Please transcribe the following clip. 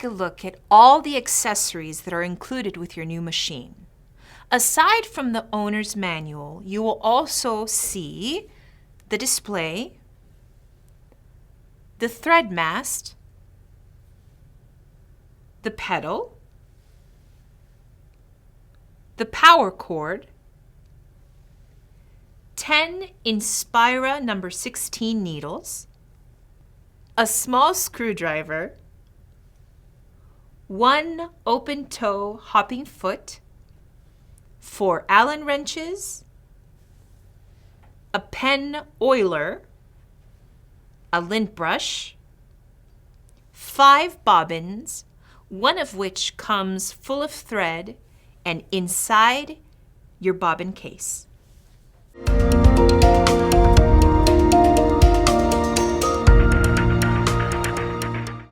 a look at all the accessories that are included with your new machine. Aside from the owner's manual, you will also see the display, the thread mast, the pedal, the power cord, 10 Inspira number 16 needles, a small screwdriver, 1 open toe hopping foot, 4 Allen wrenches, a pen oiler, a lint brush, 5 bobbins, one of which comes full of thread and inside your bobbin case.